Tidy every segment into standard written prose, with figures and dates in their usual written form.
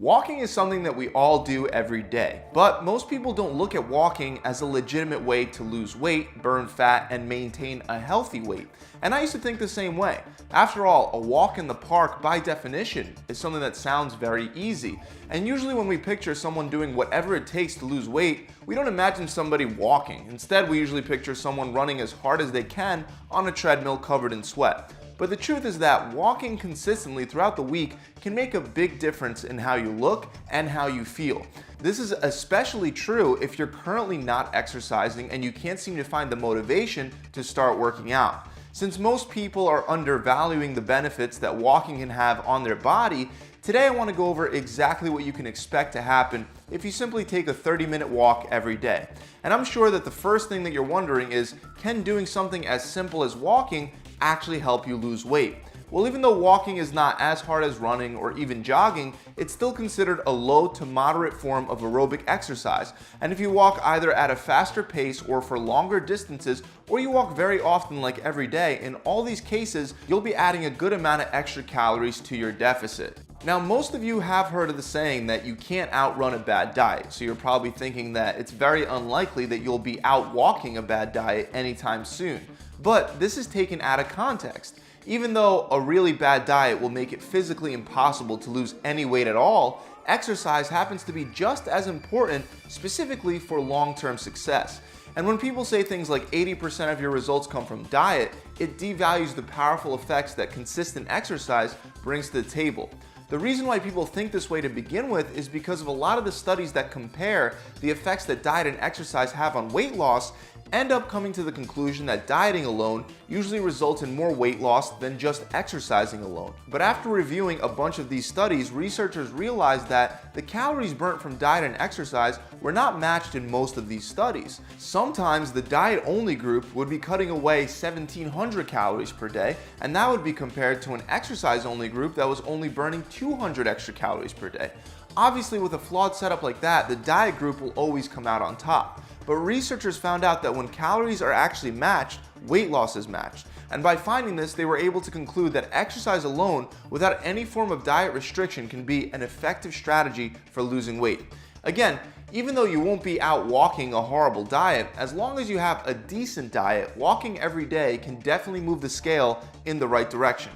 Walking is something that we all do every day, but most people don't look at walking as a legitimate way to lose weight, burn fat, and maintain a healthy weight. And I used to think the same way. After all, a walk in the park, by definition, is something that sounds very easy. And usually when we picture someone doing whatever it takes to lose weight, we don't imagine somebody walking. Instead, we usually picture someone running as hard as they can on a treadmill covered in sweat. But the truth is that walking consistently throughout the week can make a big difference in how you look and how you feel. This is especially true if you're currently not exercising and you can't seem to find the motivation to start working out. Since most people are undervaluing the benefits that walking can have on their body, today I want to go over exactly what you can expect to happen if you simply take a 30-minute walk every day. And I'm sure that the first thing that you're wondering is, can doing something as simple as walking actually help you lose weight? Well, even though walking is not as hard as running or even jogging, it's still considered a low to moderate form of aerobic exercise. And if you walk either at a faster pace or for longer distances, or you walk very often like every day, in all these cases, you'll be adding a good amount of extra calories to your deficit. Now, most of you have heard of the saying that you can't outrun a bad diet, so you're probably thinking that it's very unlikely that you'll be out walking a bad diet anytime soon. But this is taken out of context. Even though a really bad diet will make it physically impossible to lose any weight at all, exercise happens to be just as important, specifically for long-term success. And when people say things like 80% of your results come from diet, it devalues the powerful effects that consistent exercise brings to the table. The reason why people think this way to begin with is because of a lot of the studies that compare the effects that diet and exercise have on weight loss end up coming to the conclusion that dieting alone usually results in more weight loss than just exercising alone. But after reviewing a bunch of these studies, researchers realized that the calories burnt from diet and exercise were not matched in most of these studies. Sometimes the diet-only group would be cutting away 1,700 calories per day, and that would be compared to an exercise-only group that was only burning 200 extra calories per day. Obviously, with a flawed setup like that, the diet group will always come out on top. But researchers found out that when calories are actually matched, weight loss is matched. And by finding this, they were able to conclude that exercise alone, without any form of diet restriction, can be an effective strategy for losing weight. Again, even though you won't be out walking a horrible diet, as long as you have a decent diet, walking every day can definitely move the scale in the right direction.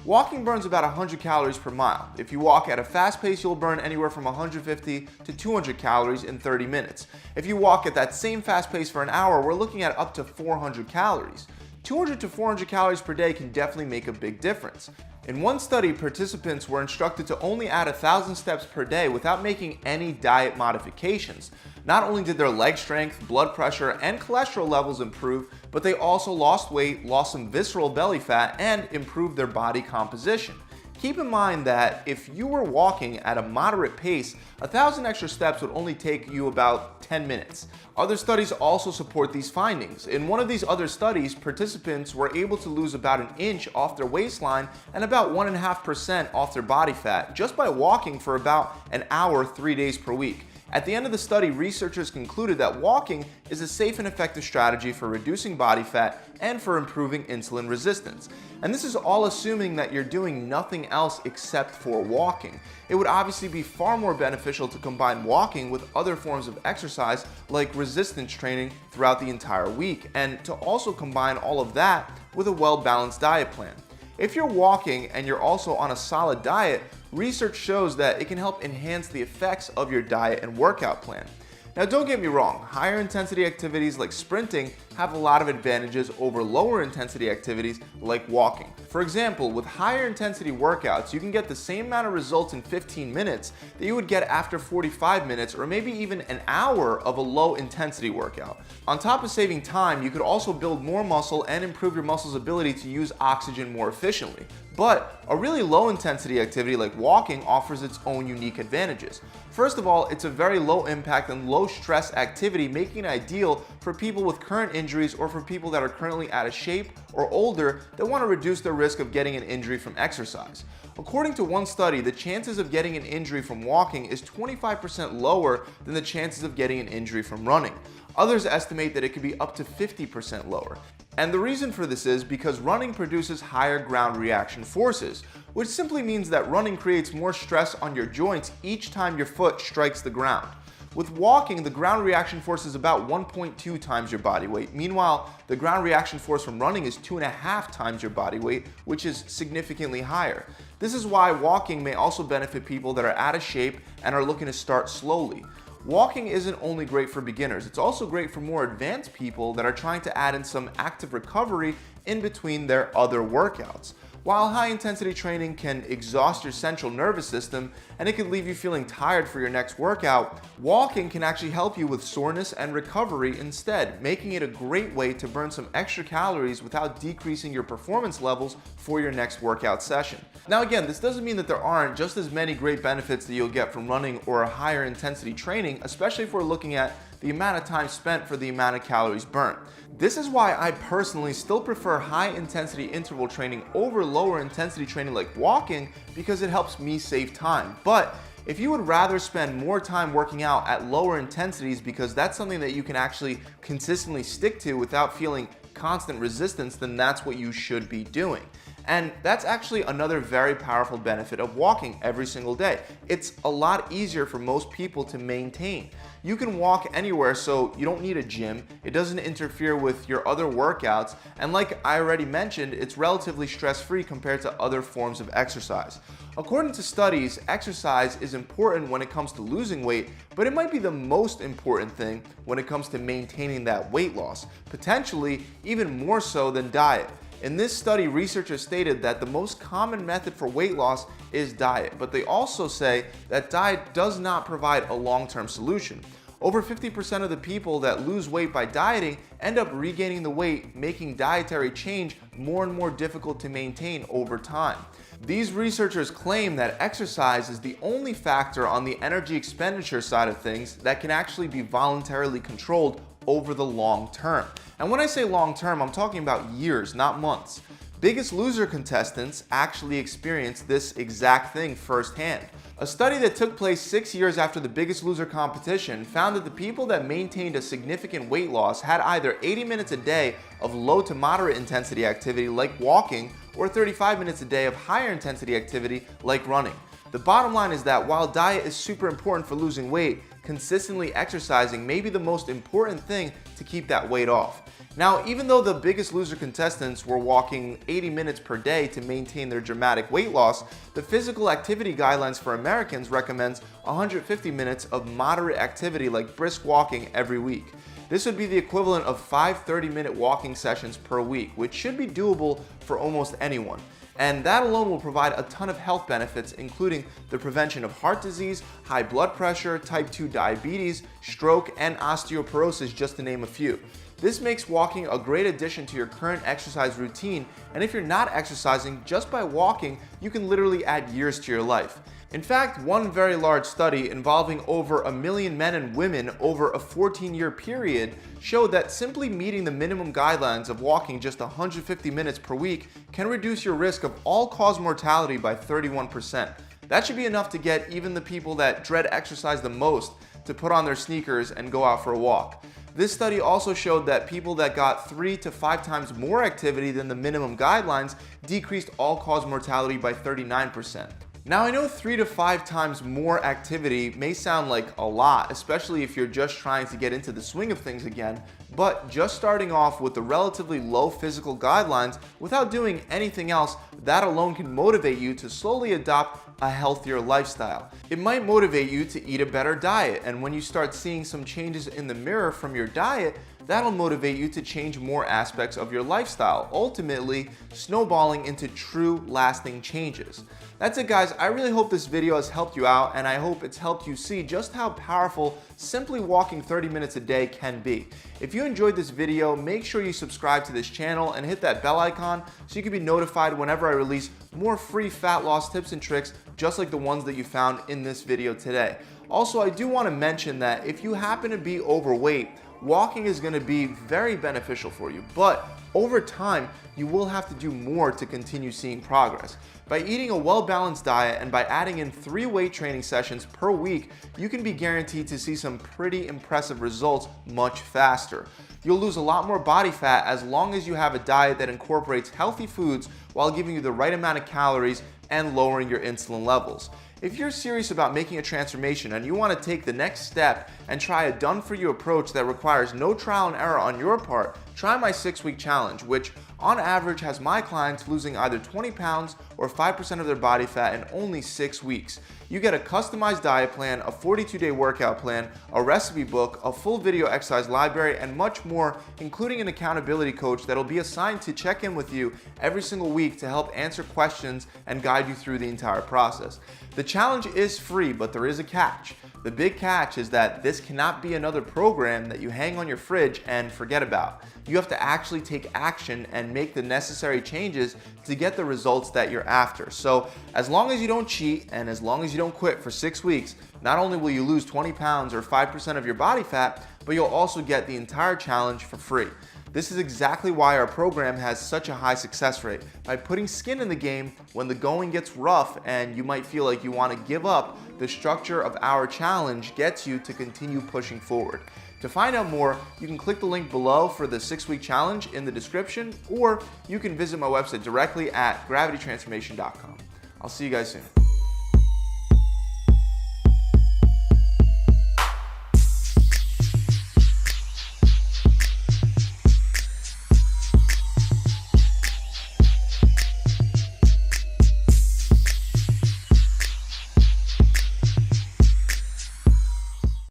Walking burns about 100 calories per mile. If you walk at a fast pace, you'll burn anywhere from 150 to 200 calories in 30 minutes. If you walk at that same fast pace for an hour, we're looking at up to 400 calories. 200 to 400 calories per day can definitely make a big difference. In one study, participants were instructed to only add 1,000 steps per day without making any diet modifications. Not only did their leg strength, blood pressure, and cholesterol levels improve, but they also lost weight, lost some visceral belly fat, and improved their body composition. Keep in mind that if you were walking at a moderate pace, 1,000 extra steps would only take you about 10 minutes. Other studies also support these findings. In one of these other studies, participants were able to lose about an inch off their waistline and about 1.5% off their body fat just by walking for about an hour 3 days per week. At the end of the study, researchers concluded that walking is a safe and effective strategy for reducing body fat and for improving insulin resistance. And this is all assuming that you're doing nothing else except for walking. It would obviously be far more beneficial to combine walking with other forms of exercise like resistance training throughout the entire week, and to also combine all of that with a well-balanced diet plan. If you're walking and you're also on a solid diet, research shows that it can help enhance the effects of your diet and workout plan. Now, don't get me wrong, higher intensity activities like sprinting have a lot of advantages over lower intensity activities like walking. For example, with higher intensity workouts, you can get the same amount of results in 15 minutes that you would get after 45 minutes or maybe even an hour of a low intensity workout. On top of saving time, you could also build more muscle and improve your muscle's ability to use oxygen more efficiently. But a really low intensity activity like walking offers its own unique advantages. First of all, it's a very low impact and low stress activity, making it ideal for people with current injuries or for people that are currently out of shape or older that want to reduce their risk of getting an injury from exercise. According to one study, the chances of getting an injury from walking is 25% lower than the chances of getting an injury from running. Others estimate that it could be up to 50% lower. And the reason for this is because running produces higher ground reaction forces, which simply means that running creates more stress on your joints each time your foot strikes the ground. With walking, the ground reaction force is about 1.2 times your body weight. Meanwhile, the ground reaction force from running is 2.5 times your body weight, which is significantly higher. This is why walking may also benefit people that are out of shape and are looking to start slowly. Walking isn't only great for beginners, it's also great for more advanced people that are trying to add in some active recovery in between their other workouts. While high-intensity training can exhaust your central nervous system and it can leave you feeling tired for your next workout, walking can actually help you with soreness and recovery instead, making it a great way to burn some extra calories without decreasing your performance levels for your next workout session. Now again, this doesn't mean that there aren't just as many great benefits that you'll get from running or a higher intensity training, especially if we're looking at the amount of time spent for the amount of calories burnt. This is why I personally still prefer high intensity interval training over lower intensity training like walking, because it helps me save time. But if you would rather spend more time working out at lower intensities because that's something that you can actually consistently stick to without feeling constant resistance, then that's what you should be doing. And that's actually another very powerful benefit of walking every single day. It's a lot easier for most people to maintain. You can walk anywhere, so you don't need a gym. It doesn't interfere with your other workouts. And like I already mentioned, it's relatively stress-free compared to other forms of exercise. According to studies, exercise is important when it comes to losing weight, but it might be the most important thing when it comes to maintaining that weight loss, potentially even more so than diet. In this study, researchers stated that the most common method for weight loss is diet, but they also say that diet does not provide a long-term solution. Over 50% of the people that lose weight by dieting end up regaining the weight, making dietary change more and more difficult to maintain over time. These researchers claim that exercise is the only factor on the energy expenditure side of things that can actually be voluntarily controlled over the long term. And when I say long term, I'm talking about years, not months. Biggest Loser contestants actually experienced this exact thing firsthand. A study that took place 6 years after the Biggest Loser competition found that the people that maintained a significant weight loss had either 80 minutes a day of low to moderate intensity activity like walking, or 35 minutes a day of higher intensity activity like running. The bottom line is that while diet is super important for losing weight, consistently exercising may be the most important thing to keep that weight off. Now, even though the Biggest Loser contestants were walking 80 minutes per day to maintain their dramatic weight loss, the physical activity guidelines for Americans recommends 150 minutes of moderate activity like brisk walking every week. This would be the equivalent of 5 30-minute walking sessions per week, which should be doable for almost anyone. And that alone will provide a ton of health benefits, including the prevention of heart disease, high blood pressure, type 2 diabetes, stroke, and osteoporosis, just to name a few. This makes walking a great addition to your current exercise routine, and if you're not exercising, just by walking, you can literally add years to your life. In fact, one very large study involving over 1 million men and women over a 14-year period showed that simply meeting the minimum guidelines of walking just 150 minutes per week can reduce your risk of all-cause mortality by 31%. That should be enough to get even the people that dread exercise the most to put on their sneakers and go out for a walk. This study also showed that people that got 3 to 5 times more activity than the minimum guidelines decreased all-cause mortality by 39%. Now, I know 3 to 5 times more activity may sound like a lot, especially if you're just trying to get into the swing of things again, but just starting off with the relatively low physical guidelines without doing anything else, that alone can motivate you to slowly adopt a healthier lifestyle. It might motivate you to eat a better diet, and when you start seeing some changes in the mirror from your diet, that'll motivate you to change more aspects of your lifestyle, ultimately snowballing into true lasting changes. That's it, guys. I really hope this video has helped you out, and I hope it's helped you see just how powerful simply walking 30 minutes a day can be. If you enjoyed this video, make sure you subscribe to this channel and hit that bell icon so you can be notified whenever I release more free fat loss tips and tricks just like the ones that you found in this video today. Also, I do want to mention that if you happen to be overweight, walking is going to be very beneficial for you, but over time, you will have to do more to continue seeing progress. By eating a well-balanced diet and by adding in 3 weight training sessions per week, you can be guaranteed to see some pretty impressive results much faster. You'll lose a lot more body fat as long as you have a diet that incorporates healthy foods while giving you the right amount of calories and lowering your insulin levels. If you're serious about making a transformation and you want to take the next step and try a done-for-you approach that requires no trial and error on your part, try my 6-week challenge, which on average has my clients losing either 20 pounds or 5% of their body fat in only 6 weeks. You get a customized diet plan, a 42-day workout plan, a recipe book, a full video exercise library, and much more, including an accountability coach that'll be assigned to check in with you every single week to help answer questions and guide you through the entire process. The challenge is free, but there is a catch. The big catch is that this cannot be another program that you hang on your fridge and forget about. You have to actually take action and make the necessary changes to get the results that you're after. So as long as you don't cheat and as long as you don't quit for 6 weeks, not only will you lose 20 pounds or 5% of your body fat, but you'll also get the entire challenge for free. This is exactly why our program has such a high success rate. By putting skin in the game when the going gets rough and you might feel like you want to give up, the structure of our challenge gets you to continue pushing forward. To find out more, you can click the link below for the 6-week challenge in the description, or you can visit my website directly at gravitytransformation.com. I'll see you guys soon.